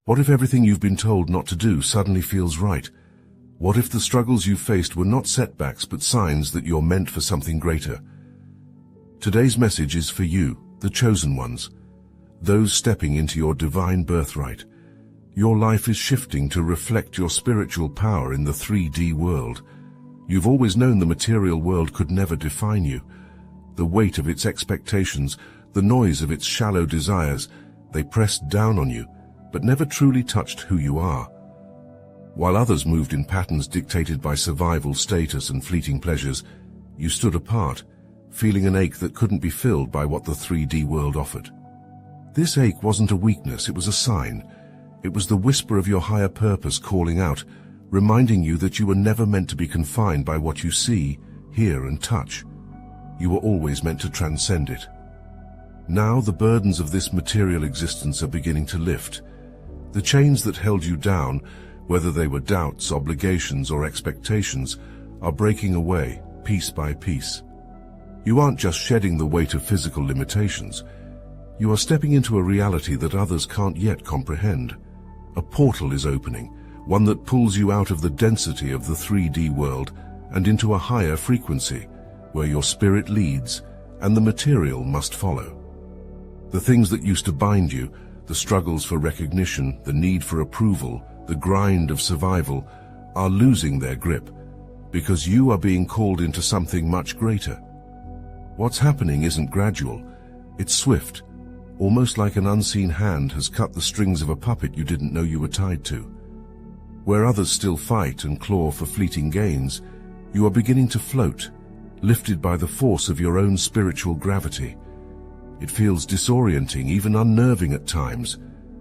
What if everything you've been told not to do suddenly feels right? What if the struggles you faced were not setbacks but signs that you're meant for something greater? Today's message is for you, the chosen ones, those stepping into your divine birthright. Your life is shifting to reflect your spiritual power in the 3D world. You've always known the material world could never define you. The weight of its expectations, the noise of its shallow desires, they pressed down on you, but never truly touched who you are. While others moved in patterns dictated by survival, status, and fleeting pleasures, you stood apart, feeling an ache that couldn't be filled by what the 3D world offered. This ache wasn't a weakness, it was a sign. It was the whisper of your higher purpose calling out, reminding you that you were never meant to be confined by what you see, hear, and touch. You were always meant to transcend it. Now the burdens of this material existence are beginning to lift. The chains that held you down, whether they were doubts, obligations, or expectations, are breaking away, piece by piece. You aren't just shedding the weight of physical limitations. You are stepping into a reality that others can't yet comprehend. A portal is opening, one that pulls you out of the density of the 3D world and into a higher frequency, where your spirit leads and the material must follow. The things that used to bind you, the struggles for recognition, the need for approval, the grind of survival, are losing their grip, because you are being called into something much greater. What's happening isn't gradual, it's swift, almost like an unseen hand has cut the strings of a puppet you didn't know you were tied to. Where others still fight and claw for fleeting gains, you are beginning to float, lifted by the force of your own spiritual gravity. It feels disorienting, even unnerving at times,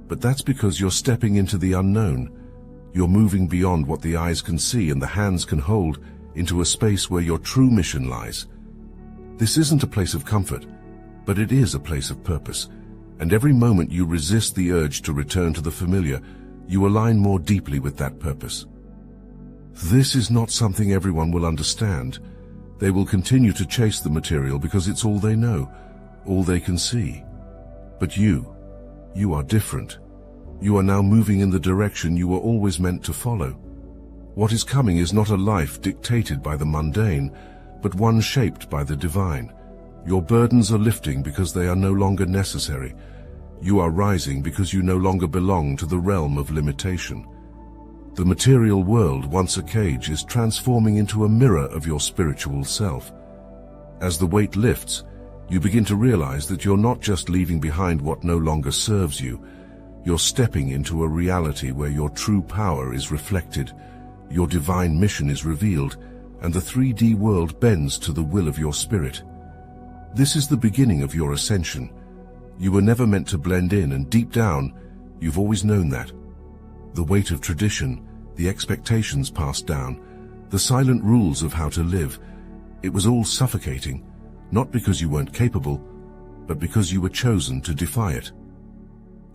but that's because you're stepping into the unknown. You're moving beyond what the eyes can see and the hands can hold into a space where your true mission lies. This isn't a place of comfort, but it is a place of purpose, and every moment you resist the urge to return to the familiar, you align more deeply with that purpose. This is not something everyone will understand. They will continue to chase the material because it's all they know, all they can see. But you are different. You are now moving in the direction you were always meant to follow. What is coming is not a life dictated by the mundane, but one shaped by the divine. Your burdens are lifting because they are no longer necessary. You are rising because you no longer belong to the realm of limitation. The material world, once a cage, is transforming into a mirror of your spiritual self. As the weight lifts, you begin to realize that you're not just leaving behind what no longer serves you. You're stepping into a reality where your true power is reflected, your divine mission is revealed, and the 3D world bends to the will of your spirit. This is the beginning of your ascension. You were never meant to blend in, and deep down, you've always known that. The weight of tradition, the expectations passed down, the silent rules of how to live, it was all suffocating. Not because you weren't capable, but because you were chosen to defy it.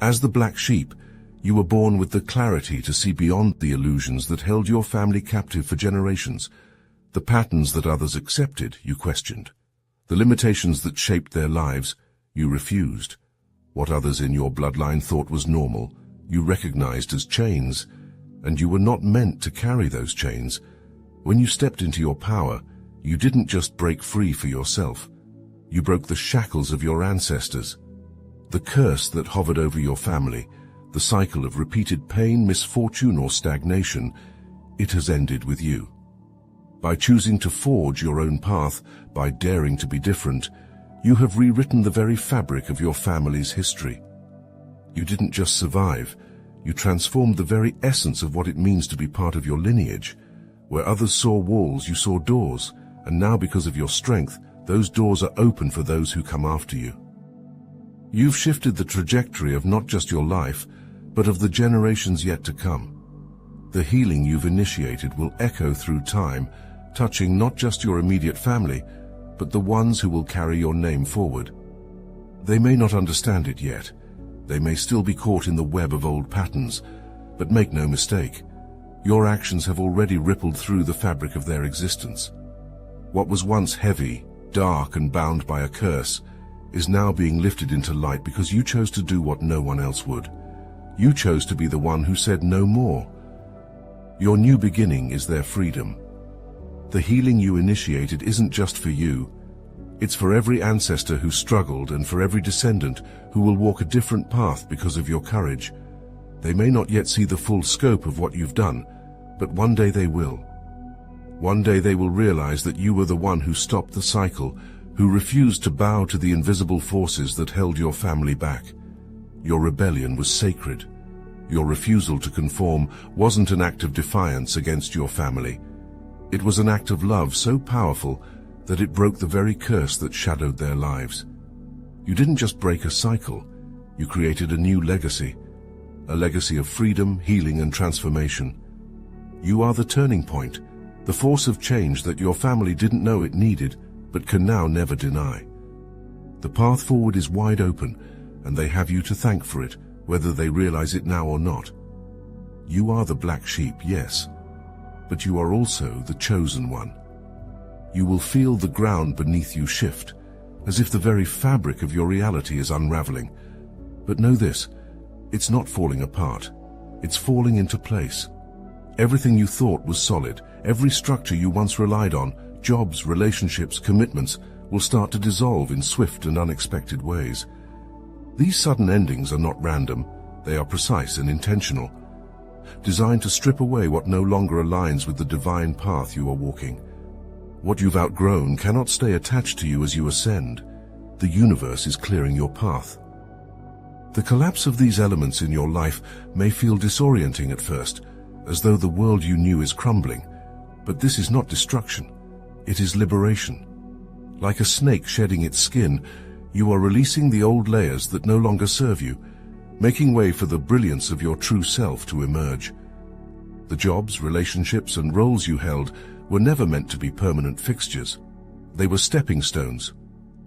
As the black sheep, you were born with the clarity to see beyond the illusions that held your family captive for generations. The patterns that others accepted, you questioned. The limitations that shaped their lives, you refused. What others in your bloodline thought was normal, you recognized as chains, and you were not meant to carry those chains. When you stepped into your power, you didn't just break free for yourself. You broke the shackles of your ancestors. The curse that hovered over your family, the cycle of repeated pain, misfortune, or stagnation, it has ended with you. By choosing to forge your own path, by daring to be different, you have rewritten the very fabric of your family's history. You didn't just survive, you transformed the very essence of what it means to be part of your lineage. Where others saw walls, you saw doors. And now, because of your strength, those doors are open for those who come after you. You've shifted the trajectory of not just your life, but of the generations yet to come. The healing you've initiated will echo through time, touching not just your immediate family, but the ones who will carry your name forward. They may not understand it yet. They may still be caught in the web of old patterns, but make no mistake, your actions have already rippled through the fabric of their existence. What was once heavy, dark, and bound by a curse is now being lifted into light because you chose to do what no one else would. You chose to be the one who said no more. Your new beginning is their freedom. The healing you initiated isn't just for you. It's for every ancestor who struggled and for every descendant who will walk a different path because of your courage. They may not yet see the full scope of what you've done, but one day they will. One day they will realize that you were the one who stopped the cycle, who refused to bow to the invisible forces that held your family back. Your rebellion was sacred. Your refusal to conform wasn't an act of defiance against your family. It was an act of love so powerful that it broke the very curse that shadowed their lives. You didn't just break a cycle, you created a new legacy, a legacy of freedom, healing, and transformation. You are the turning point, the force of change that your family didn't know it needed, but can now never deny. The path forward is wide open, and they have you to thank for it, whether they realize it now or not. You are the black sheep, yes, but you are also the chosen one. You will feel the ground beneath you shift, as if the very fabric of your reality is unraveling. But know this, it's not falling apart, it's falling into place. Everything you thought was solid, every structure you once relied on, jobs, relationships, commitments, will start to dissolve in swift and unexpected ways. These sudden endings are not random, they are precise and intentional, designed to strip away what no longer aligns with the divine path you are walking. What you've outgrown cannot stay attached to you as you ascend. The universe is clearing your path. The collapse of these elements in your life may feel disorienting at first, as though the world you knew is crumbling, but this is not destruction, it is liberation. Like a snake shedding its skin, you are releasing the old layers that no longer serve you, making way for the brilliance of your true self to emerge. The jobs, relationships, and roles you held were never meant to be permanent fixtures. They were stepping stones,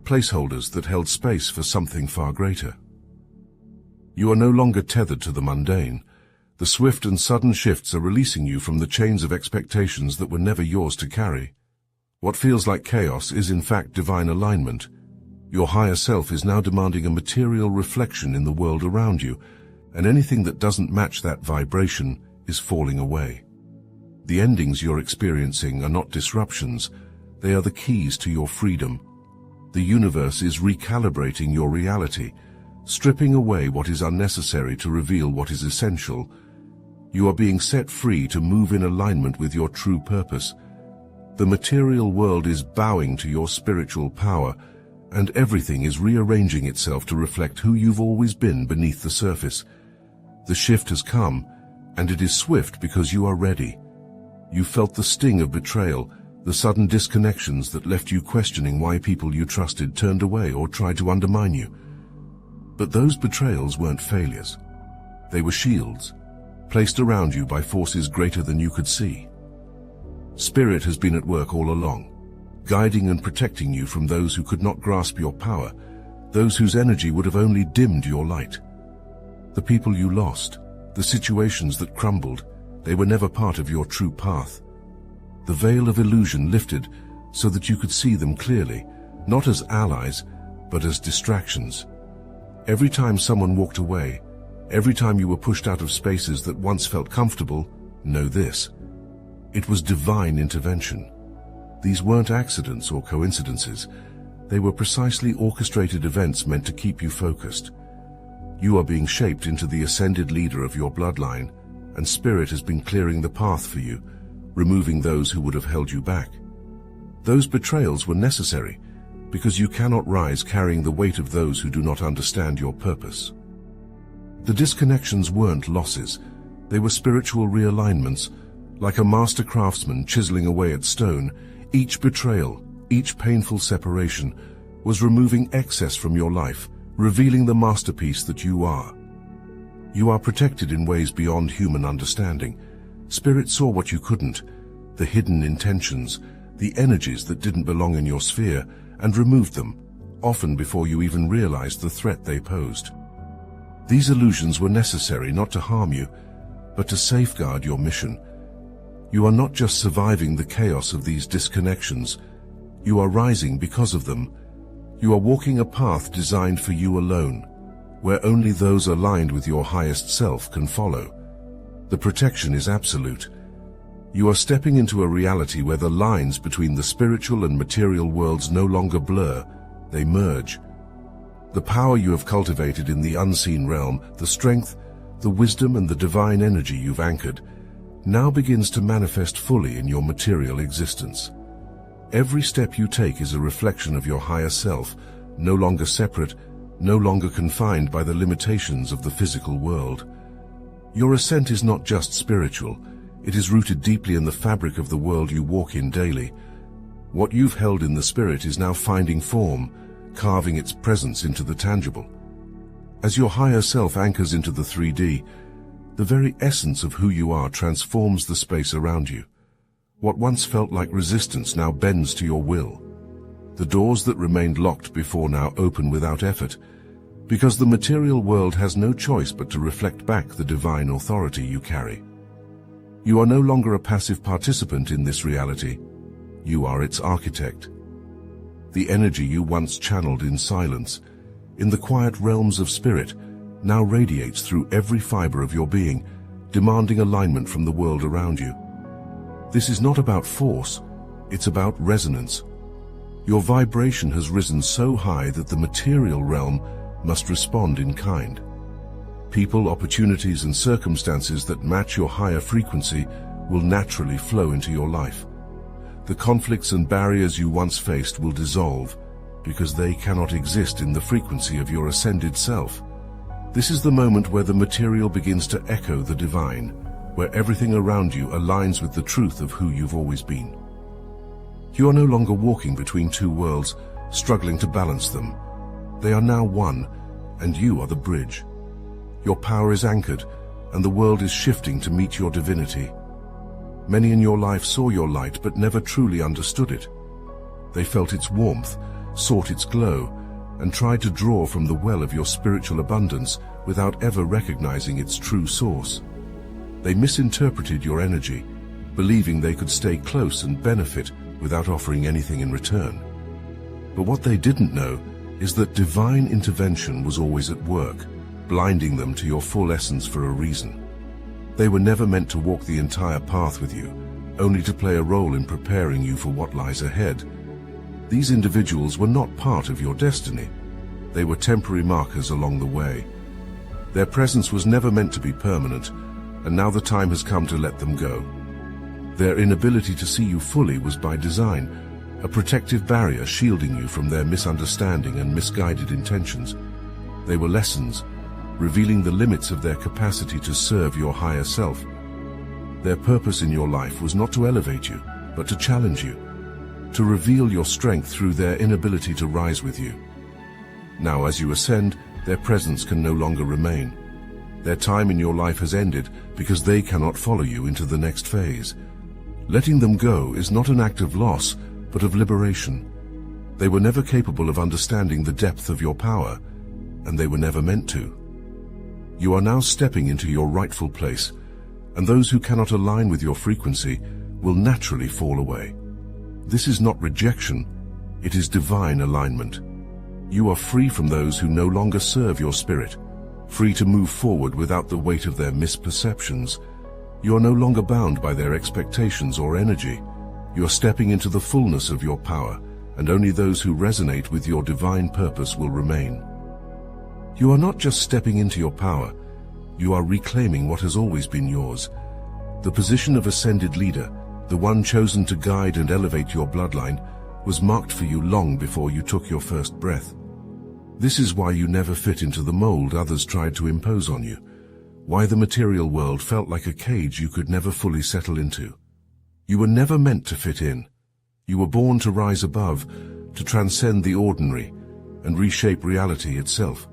placeholders that held space for something far greater. You are no longer tethered to the mundane. The swift and sudden shifts are releasing you from the chains of expectations that were never yours to carry. What feels like chaos is in fact divine alignment. Your higher self is now demanding a material reflection in the world around you, and anything that doesn't match that vibration is falling away. The endings you're experiencing are not disruptions, they are the keys to your freedom. The universe is recalibrating your reality, stripping away what is unnecessary to reveal what is essential. You are being set free to move in alignment with your true purpose. The material world is bowing to your spiritual power, and everything is rearranging itself to reflect who you've always been beneath the surface. The shift has come, and it is swift because you are ready. You felt the sting of betrayal, the sudden disconnections that left you questioning why people you trusted turned away or tried to undermine you. But those betrayals weren't failures. They were shields, placed around you by forces greater than you could see. Spirit has been at work all along, guiding and protecting you from those who could not grasp your power, those whose energy would have only dimmed your light. The people you lost, the situations that crumbled, they were never part of your true path. The veil of illusion lifted so that you could see them clearly, not as allies, but as distractions. Every time someone walked away, every time you were pushed out of spaces that once felt comfortable, know this: it was divine intervention. These weren't accidents or coincidences. They were precisely orchestrated events meant to keep you focused. You are being shaped into the ascended leader of your bloodline, and Spirit has been clearing the path for you, removing those who would have held you back. Those betrayals were necessary, because you cannot rise carrying the weight of those who do not understand your purpose. The disconnections weren't losses. They were spiritual realignments, like a master craftsman chiseling away at stone. Each betrayal, each painful separation, was removing excess from your life, revealing the masterpiece that you are. You are protected in ways beyond human understanding. Spirit saw what you couldn't, the hidden intentions, the energies that didn't belong in your sphere, and removed them, often before you even realized the threat they posed. These illusions were necessary not to harm you, but to safeguard your mission. You are not just surviving the chaos of these disconnections, you are rising because of them. You are walking a path designed for you alone, where only those aligned with your highest self can follow. The protection is absolute. You are stepping into a reality where the lines between the spiritual and material worlds no longer blur, they merge. The power you have cultivated in the unseen realm, the strength, the wisdom and the divine energy you've anchored, now begins to manifest fully in your material existence. Every step you take is a reflection of your higher self, no longer separate, no longer confined by the limitations of the physical world. Your ascent is not just spiritual, it is rooted deeply in the fabric of the world you walk in daily. What you've held in the spirit is now finding form, carving its presence into the tangible. As your higher self anchors into the 3D, the very essence of who you are transforms the space around you. What once felt like resistance now bends to your will. The doors that remained locked before now open without effort, because the material world has no choice but to reflect back the divine authority you carry. You are no longer a passive participant in this reality. You are its architect. The energy you once channeled in silence, in the quiet realms of spirit, now radiates through every fiber of your being, demanding alignment from the world around you. This is not about force, it's about resonance. Your vibration has risen so high that the material realm must respond in kind. People, opportunities, and circumstances that match your higher frequency will naturally flow into your life. The conflicts and barriers you once faced will dissolve, because they cannot exist in the frequency of your ascended self. This is the moment where the material begins to echo the divine, where everything around you aligns with the truth of who you've always been. You are no longer walking between two worlds, struggling to balance them. They are now one, and you are the bridge. Your power is anchored, and the world is shifting to meet your divinity. Many in your life saw your light but never truly understood it. They felt its warmth, sought its glow, and tried to draw from the well of your spiritual abundance without ever recognizing its true source. They misinterpreted your energy, believing they could stay close and benefit without offering anything in return. But what they didn't know is that divine intervention was always at work, blinding them to your full essence for a reason. They were never meant to walk the entire path with you, only to play a role in preparing you for what lies ahead. These individuals were not part of your destiny. They were temporary markers along the way. Their presence was never meant to be permanent, and now the time has come to let them go. Their inability to see you fully was by design, a protective barrier shielding you from their misunderstanding and misguided intentions. They were lessons, revealing the limits of their capacity to serve your higher self. Their purpose in your life was not to elevate you, but to challenge you, to reveal your strength through their inability to rise with you. Now, as you ascend, their presence can no longer remain. Their time in your life has ended because they cannot follow you into the next phase. Letting them go is not an act of loss, but of liberation. They were never capable of understanding the depth of your power, and they were never meant to. You are now stepping into your rightful place, and those who cannot align with your frequency will naturally fall away. This is not rejection, it is divine alignment. You are free from those who no longer serve your spirit, free to move forward without the weight of their misperceptions. You are no longer bound by their expectations or energy. You are stepping into the fullness of your power, and only those who resonate with your divine purpose will remain. You are not just stepping into your power, you are reclaiming what has always been yours. The position of ascended leader, the one chosen to guide and elevate your bloodline, was marked for you long before you took your first breath. This is why you never fit into the mold others tried to impose on you, why the material world felt like a cage you could never fully settle into. You were never meant to fit in. You were born to rise above, to transcend the ordinary, and reshape reality itself.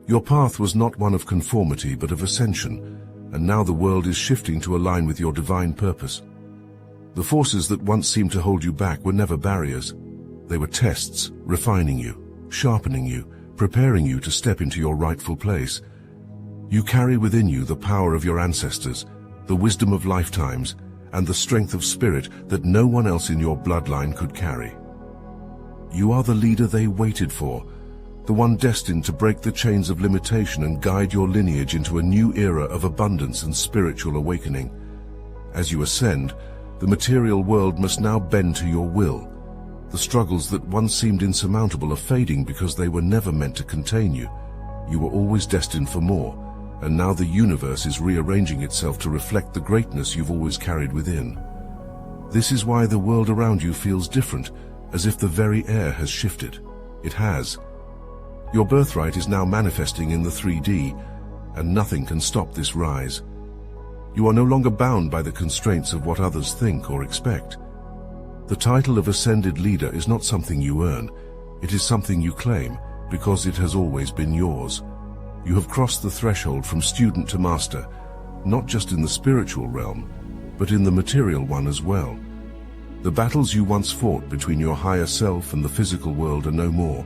Your path was not one of conformity but of ascension, and now the world is shifting to align with your divine purpose. The forces that once seemed to hold you back were never barriers. They were tests, refining you, sharpening you, preparing you to step into your rightful place. You carry within you the power of your ancestors, the wisdom of lifetimes, and the strength of spirit that no one else in your bloodline could carry. You are the leader they waited for, the one destined to break the chains of limitation and guide your lineage into a new era of abundance and spiritual awakening. As you ascend, the material world must now bend to your will. The struggles that once seemed insurmountable are fading because they were never meant to contain you. You were always destined for more, and now the universe is rearranging itself to reflect the greatness you've always carried within. This is why the world around you feels different, as if the very air has shifted. It has. Your birthright is now manifesting in the 3D, and nothing can stop this rise. You are no longer bound by the constraints of what others think or expect. The title of Ascended Leader is not something you earn, it is something you claim, because it has always been yours. You have crossed the threshold from student to master, not just in the spiritual realm, but in the material one as well. The battles you once fought between your higher self and the physical world are no more.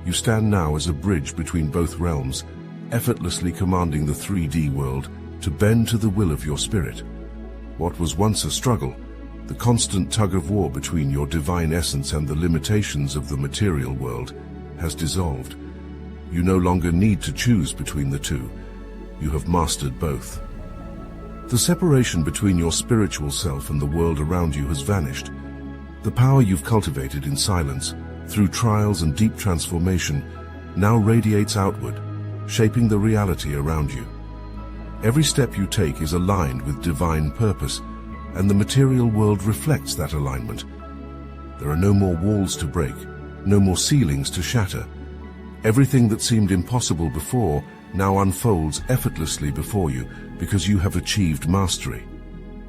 You stand now as a bridge between both realms, effortlessly commanding the 3D world to bend to the will of your spirit. What was once a struggle, the constant tug-of-war between your divine essence and the limitations of the material world, has dissolved. You no longer need to choose between the two. You have mastered both. The separation between your spiritual self and the world around you has vanished. The power you've cultivated in silence, through trials and deep transformation, now radiates outward, shaping the reality around you. Every step you take is aligned with divine purpose, and the material world reflects that alignment. There are no more walls to break, no more ceilings to shatter. Everything that seemed impossible before now unfolds effortlessly before you because you have achieved mastery.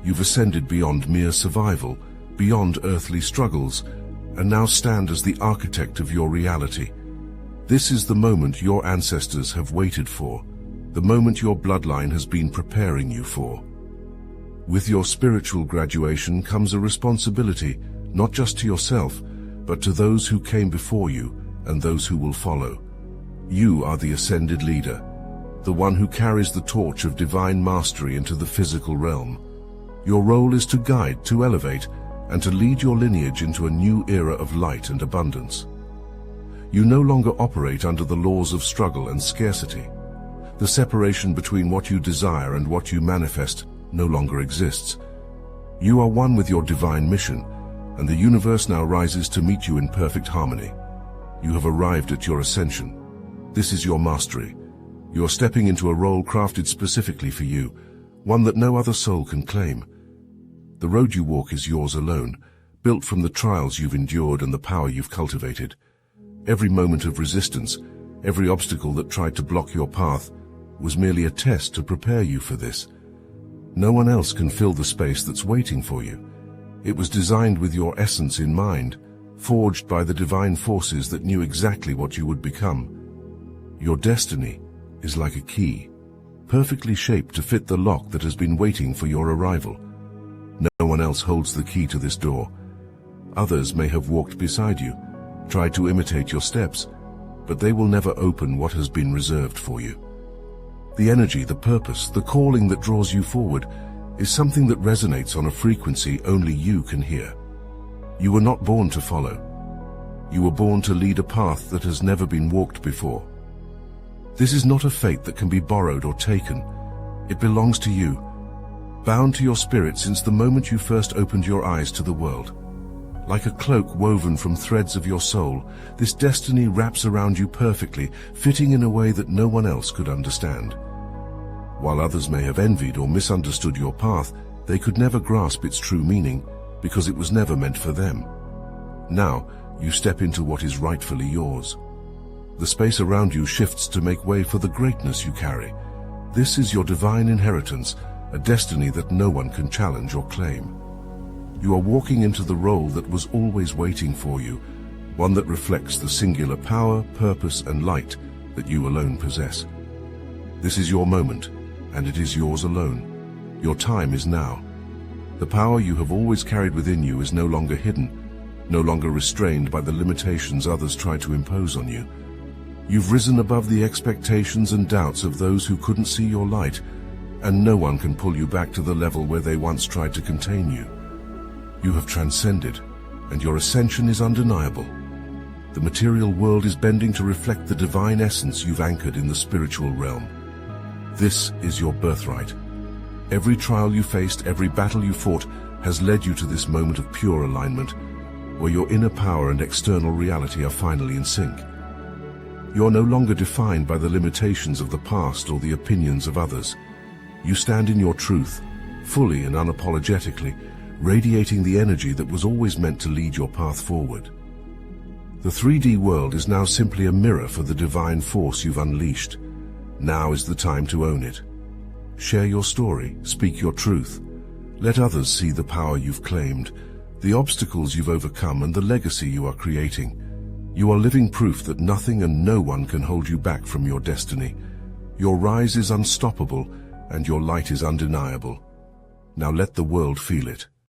You've ascended beyond mere survival, beyond earthly struggles, and now stand as the architect of your reality. This is the moment your ancestors have waited for, the moment your bloodline has been preparing you for. With your spiritual graduation comes a responsibility, not just to yourself, but to those who came before you and those who will follow. You are the Ascended Leader, the one who carries the torch of divine mastery into the physical realm. Your role is to guide, to elevate, and to lead your lineage into a new era of light and abundance. You no longer operate under the laws of struggle and scarcity. The separation between what you desire and what you manifest no longer exists. You are one with your divine mission, and the universe now rises to meet you in perfect harmony. You have arrived at your ascension. This is your mastery. You are stepping into a role crafted specifically for you, one that no other soul can claim. The road you walk is yours alone, built from the trials you've endured and the power you've cultivated. Every moment of resistance, every obstacle that tried to block your path, was merely a test to prepare you for this. No one else can fill the space that's waiting for you. It was designed with your essence in mind, forged by the divine forces that knew exactly what you would become. Your destiny is like a key, perfectly shaped to fit the lock that has been waiting for your arrival. No one else holds the key to this door. Others may have walked beside you, tried to imitate your steps, but they will never open what has been reserved for you. The energy, the purpose, the calling that draws you forward is something that resonates on a frequency only you can hear. You were not born to follow. You were born to lead a path that has never been walked before. This is not a fate that can be borrowed or taken. It belongs to you, bound to your spirit since the moment you first opened your eyes to the world. Like a cloak woven from threads of your soul, this destiny wraps around you perfectly, fitting in a way that no one else could understand. While others may have envied or misunderstood your path, they could never grasp its true meaning, because it was never meant for them. Now, you step into what is rightfully yours. The space around you shifts to make way for the greatness you carry. This is your divine inheritance, a destiny that no one can challenge or claim. You are walking into the role that was always waiting for you, one that reflects the singular power, purpose, and light that you alone possess. This is your moment, and it is yours alone. Your time is now. The power you have always carried within you is no longer hidden, no longer restrained by the limitations others try to impose on you. You've risen above the expectations and doubts of those who couldn't see your light, and no one can pull you back to the level where they once tried to contain you. You have transcended, and your ascension is undeniable. The material world is bending to reflect the divine essence you've anchored in the spiritual realm. This is your birthright. Every trial you faced, every battle you fought, has led you to this moment of pure alignment, where your inner power and external reality are finally in sync. You are no longer defined by the limitations of the past or the opinions of others. You stand in your truth, fully and unapologetically, radiating the energy that was always meant to lead your path forward. The 3D world is now simply a mirror for the divine force you've unleashed. Now is the time to own it. Share your story, speak your truth. Let others see the power you've claimed, the obstacles you've overcome, and the legacy you are creating. You are living proof that nothing and no one can hold you back from your destiny. Your rise is unstoppable, and your light is undeniable. Now let the world feel it.